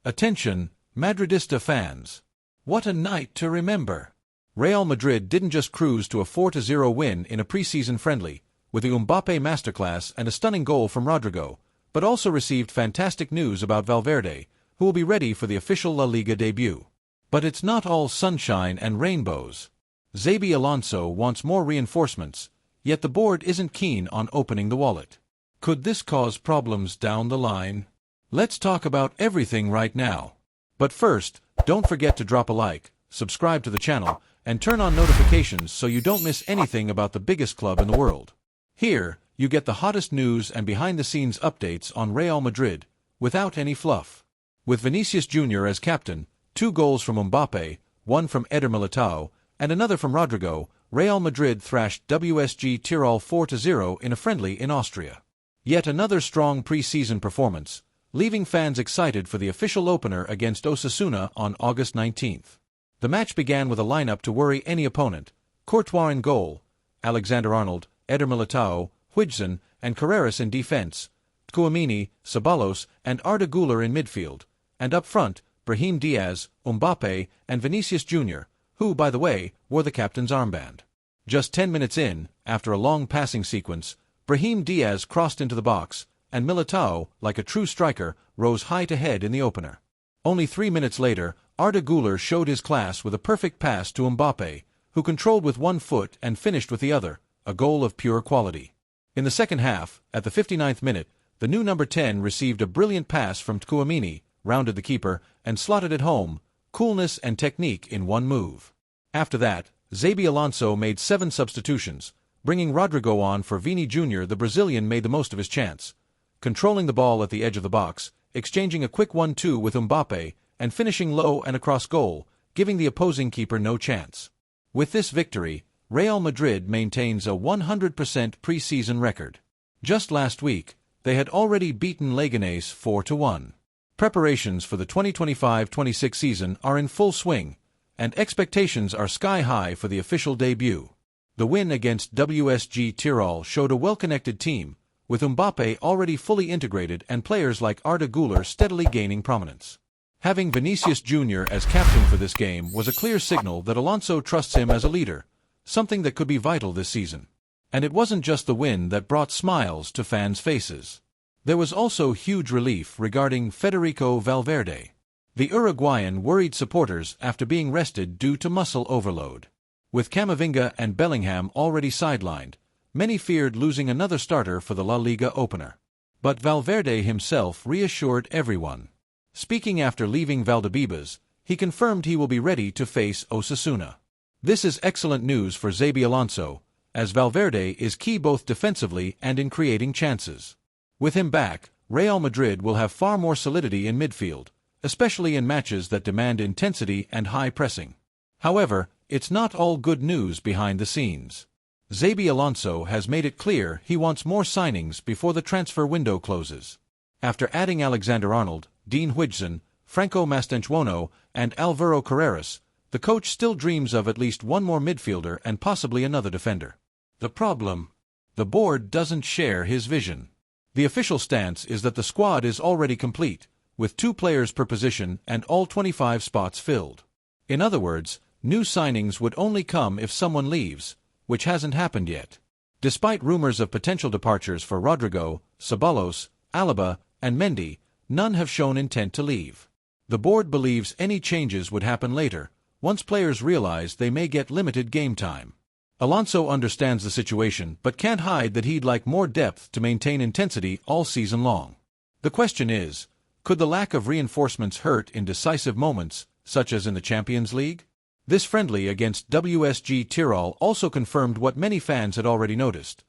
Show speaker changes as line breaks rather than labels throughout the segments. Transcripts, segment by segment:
Attention, Madridista fans! What a night to remember! Real Madrid didn't just cruise to a 4-0 win in a preseason friendly, with the Mbappé masterclass and a stunning goal from Rodrigo, but also received fantastic news about Valverde, who will be ready for the official La Liga debut. But it's not all sunshine and rainbows. Xabi Alonso wants more reinforcements, yet the board isn't keen on opening the wallet. Could this cause problems down the line? Let's talk about everything right now. But first, don't forget to drop a like, subscribe to the channel, and turn on notifications so you don't miss anything about the biggest club in the world. Here, you get the hottest news and behind-the-scenes updates on Real Madrid, without any fluff. With Vinicius Jr. as captain, 2 goals from Mbappé, 1 from Eder Militao, and another from Rodrigo, Real Madrid thrashed WSG Tirol 4-0 in a friendly in Austria. Yet another strong pre-season performance, leaving fans excited for the official opener against Osasuna on August 19th. The match began with a lineup to worry any opponent: Courtois in goal, Alexander-Arnold, Eder Militao, Huijsen, and Carreras in defense, Tchouaméni, Ceballos, and Arda Güler in midfield, and up front, Brahim Diaz, Mbappé, and Vinicius Jr., who, by the way, wore the captain's armband. Just 10 minutes in, after a long passing sequence, Brahim Diaz crossed into the box, and Militao, like a true striker, rose high to head in the opener. Only 3 minutes later, Arda Güler showed his class with a perfect pass to Mbappé, who controlled with one foot and finished with the other, a goal of pure quality. In the second half, at the 59th minute, the new number 10 received a brilliant pass from Tchouaméni, rounded the keeper, and slotted it home, coolness and technique in one move. After that, Xabi Alonso made 7 substitutions, bringing Rodrigo on for Vini Jr. The Brazilian made the most of his chance, controlling the ball at the edge of the box, exchanging a quick 1-2 with Mbappé, and finishing low and across goal, giving the opposing keeper no chance. With this victory, Real Madrid maintains a 100% pre-season record. Just last week, they had already beaten Leganés 4-1. Preparations for the 2025-26 season are in full swing, and expectations are sky-high for the official debut. The win against WSG Tirol showed a well-connected team, with Mbappé already fully integrated and players like Arda Güler steadily gaining prominence. Having Vinicius Jr. as captain for this game was a clear signal that Alonso trusts him as a leader, something that could be vital this season. And it wasn't just the win that brought smiles to fans' faces. There was also huge relief regarding Federico Valverde. The Uruguayan worried supporters after being rested due to muscle overload. With Camavinga and Bellingham already sidelined, many feared losing another starter for the La Liga opener. But Valverde himself reassured everyone. Speaking after leaving Valdebebas, he confirmed he will be ready to face Osasuna. This is excellent news for Xabi Alonso, as Valverde is key both defensively and in creating chances. With him back, Real Madrid will have far more solidity in midfield, especially in matches that demand intensity and high pressing. However, it's not all good news behind the scenes. Xabi Alonso has made it clear he wants more signings before the transfer window closes. After adding Alexander-Arnold, Dean Huijsen, Franco Mastantuono, and Alvaro Carreras, the coach still dreams of at least one more midfielder and possibly another defender. The problem? The board doesn't share his vision. The official stance is that the squad is already complete, with 2 players per position and all 25 spots filled. In other words, new signings would only come if someone leaves, which hasn't happened yet. Despite rumors of potential departures for Rodrigo, Ceballos, Alaba, and Mendy, none have shown intent to leave. The board believes any changes would happen later, once players realize they may get limited game time. Alonso understands the situation but can't hide that he'd like more depth to maintain intensity all season long. The question is, could the lack of reinforcements hurt in decisive moments, such as in the Champions League? This friendly against WSG Tirol also confirmed what many fans had already noticed.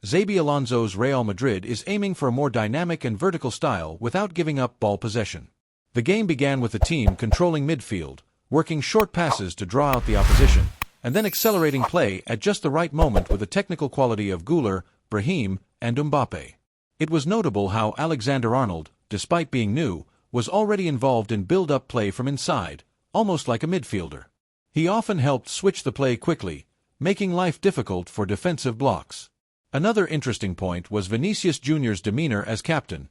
Xabi Alonso's Real Madrid is aiming for a more dynamic and vertical style without giving up ball possession. The game began with the team controlling midfield, working short passes to draw out the opposition, and then accelerating play at just the right moment with the technical quality of Güler, Brahim, and Mbappé. It was notable how Alexander-Arnold, despite being new, was already involved in build-up play from inside, almost like a midfielder. He often helped switch the play quickly, making life difficult for defensive blocks. Another interesting point was Vinicius Jr.'s demeanor as captain,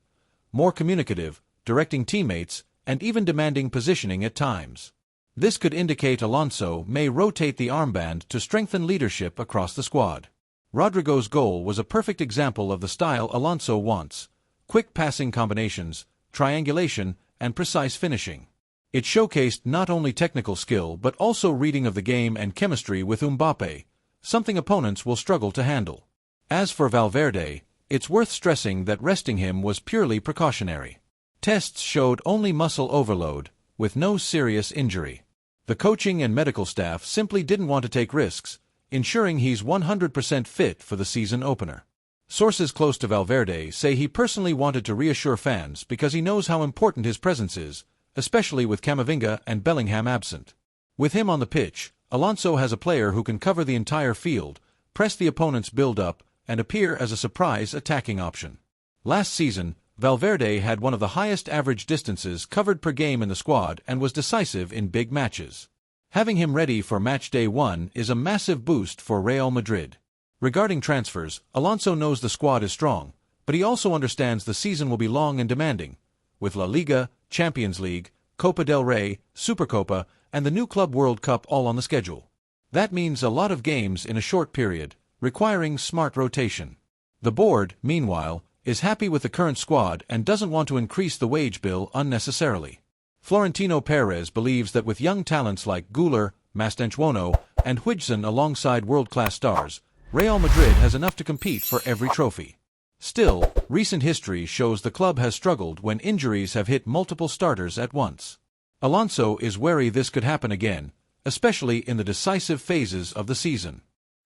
more communicative, directing teammates, and even demanding positioning at times. This could indicate Alonso may rotate the armband to strengthen leadership across the squad. Rodrigo's goal was a perfect example of the style Alonso wants: quick passing combinations, triangulation, and precise finishing. It showcased not only technical skill but also reading of the game and chemistry with Mbappe, something opponents will struggle to handle. As for Valverde, it's worth stressing that resting him was purely precautionary. Tests showed only muscle overload, with no serious injury. The coaching and medical staff simply didn't want to take risks, ensuring he's 100% fit for the season opener. Sources close to Valverde say he personally wanted to reassure fans because he knows how important his presence is, especially with Camavinga and Bellingham absent. With him on the pitch, Alonso has a player who can cover the entire field, press the opponent's build-up, and appear as a surprise attacking option. Last season, Valverde had one of the highest average distances covered per game in the squad and was decisive in big matches. Having him ready for match day 1 is a massive boost for Real Madrid. Regarding transfers, Alonso knows the squad is strong, but he also understands the season will be long and demanding, with La Liga, Champions League, Copa del Rey, Supercopa, and the new Club World Cup all on the schedule. That means a lot of games in a short period, requiring smart rotation. The board, meanwhile, is happy with the current squad and doesn't want to increase the wage bill unnecessarily. Florentino Perez believes that with young talents like Güler, Mastantuono, and Huijsen alongside world-class stars, Real Madrid has enough to compete for every trophy. Still, recent history shows the club has struggled when injuries have hit multiple starters at once. Alonso is wary this could happen again, especially in the decisive phases of the season.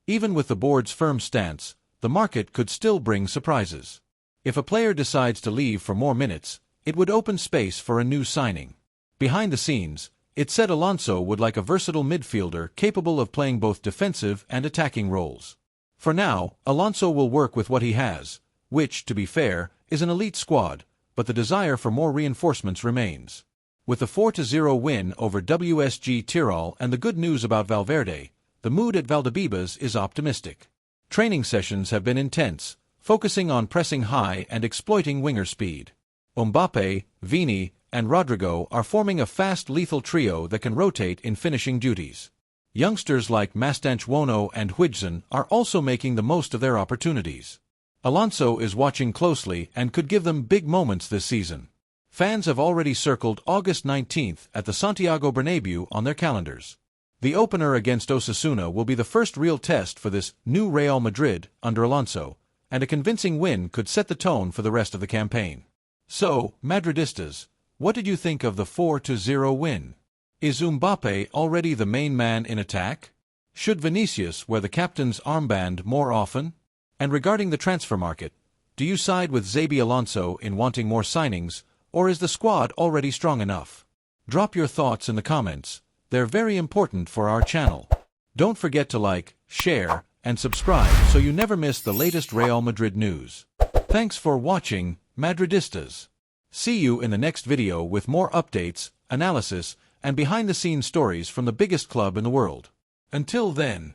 Even with the board's firm stance, the market could still bring surprises. If a player decides to leave for more minutes, it would open space for a new signing. Behind the scenes, it said Alonso would like a versatile midfielder capable of playing both defensive and attacking roles. For now, Alonso will work with what he has, which, to be fair, is an elite squad, but the desire for more reinforcements remains. With the 4-0 win over WSG Tirol and the good news about Valverde, the mood at Valdebebas is optimistic. Training sessions have been intense, focusing on pressing high and exploiting winger speed. Mbappe, Vini, and Rodrigo are forming a fast, lethal trio that can rotate in finishing duties. Youngsters like Mastantuono and Huijsen are also making the most of their opportunities. Alonso is watching closely and could give them big moments this season. Fans have already circled August 19th at the Santiago Bernabéu on their calendars. The opener against Osasuna will be the first real test for this new Real Madrid under Alonso, and a convincing win could set the tone for the rest of the campaign. So, Madridistas, what did you think of the 4-0 win? Is Mbappe already the main man in attack? Should Vinicius wear the captain's armband more often? And regarding the transfer market, do you side with Xabi Alonso in wanting more signings, or is the squad already strong enough? Drop your thoughts in the comments. They're very important for our channel. Don't forget to like, share, and subscribe so you never miss the latest Real Madrid news. Thanks for watching, Madridistas. See you in the next video with more updates, analysis, and behind-the-scenes stories from the biggest club in the world. Until then.